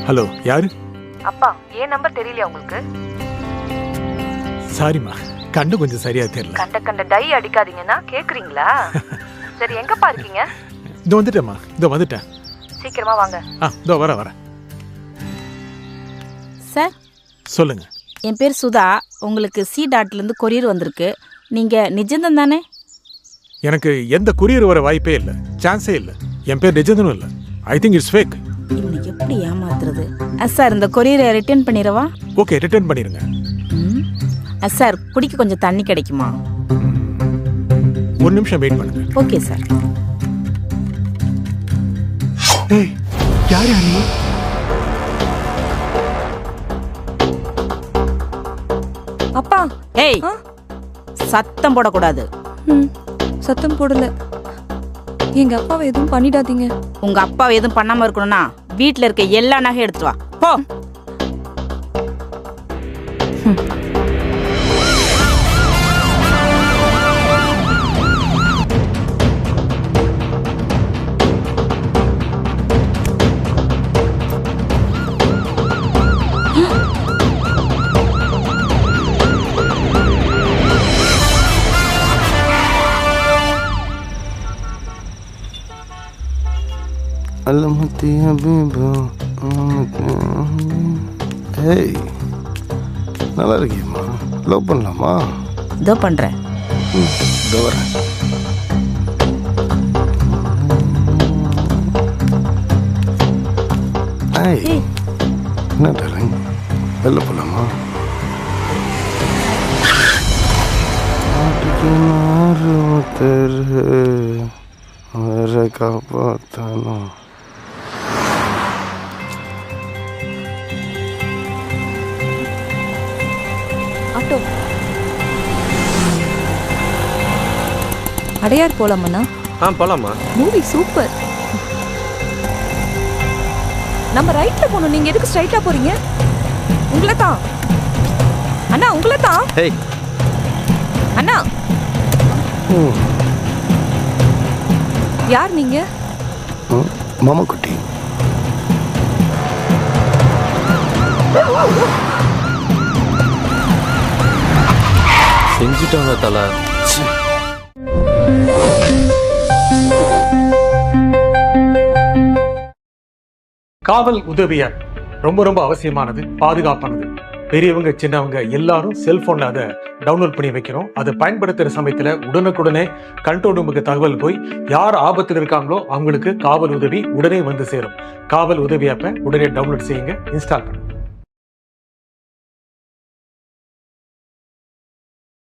Hello, யாரு? அப்பா, ஏன் நம்பர் தெரியலையா உங்களுக்கு? சாரிம்மா, கண்ணு கொஞ்சம் சரியா தெரியல. கண்ட டை அடிக்காதீங்கன்னா கேக்குறீங்களா? சரி, எங்கப்பா இருக்கீங்க? இதோ வந்துட்டேம்மா, இதோ வந்துட்டேன். சீக்கிரமா வாங்க. இதோ வரேன். சார், சொல்லுங்க. என் பேர் சுதா. உங்களுக்கு C.இருந்து கொரியர் வந்திருக்கு. நீங்க நிஜந்தன் தானே? எனக்கு எந்த கொரியர் வர வாய்ப்பே இல்லை, சான்ஸே இல்லை. என் பேர் நிஜந்தனும் இல்லை. I think it's fake. இவனை எப்படி ஏமாத்துறது? சார், இந்த கொரியரை ரிட்டர்ன் பண்ணிடவா? ஓகே, ரிட்டர்ன் பண்ணிருங்க. சார், குடிக்க கொஞ்சம் தண்ணி கிடைக்குமா? ஒரு நிமிஷம் வெயிட் பண்ணுங்க. Okay sir. ஏய், யார் நீ? அப்பா. ஏய், சத்தம் போடக்கூடாது. சத்தம் போடல. எங்க அப்பாவை எதுவும் பண்ணிடாதீங்க. உங்க அப்பாவை எதுவும் பண்ணாம இருக்கணும்னா வீட்டுல இருக்க எல்லா நகையும் எடுத்துட்டு வா. போ. ஏய், நல்லா இருக்கியம்மா? லவ் பண்ணலாமா? இதோ பண்றேன். இதோ வரேன். ஏய், என்ன டார்லிங், வெளில போலாமா? வேற காப்பாத்தானோ? ஆட்டோ. அடையார் போலாமண்ணா? போலாமா? Movie super. நம்ம ரைட்ல போகணும். நீங்க எதுக்கு ஸ்ட்ரைட்டா போறீங்க? உங்களை தான் அண்ணா, உங்களை தான். ஏய் அண்ணா, யார் நீங்க? மாமா குட்டி. செஞ்சுட்டாங்க தல. காவல் உதவியார் ரொம்ப ரொம்ப அவசியமானது, பாதுகாப்பானது. பெரியவங்க சின்னவங்க எல்லாரும் செல்போன்ல அதை டவுன்லோட் பண்ணி வைக்கிறோம். அதை பயன்படுத்துற சமயத்துல உடனுக்குடனே கண்ட்ரோல் ரூமுக்கு தகவல் போய் யார் ஆபத்தில் இருக்காங்களோ அவங்களுக்கு காவல் உதவி உடனே வந்து சேரும். காவல் உதவி ஆப்பை உடனே டவுன்லோட் செய்யுங்க, இன்ஸ்டால் பண்ணுங்க.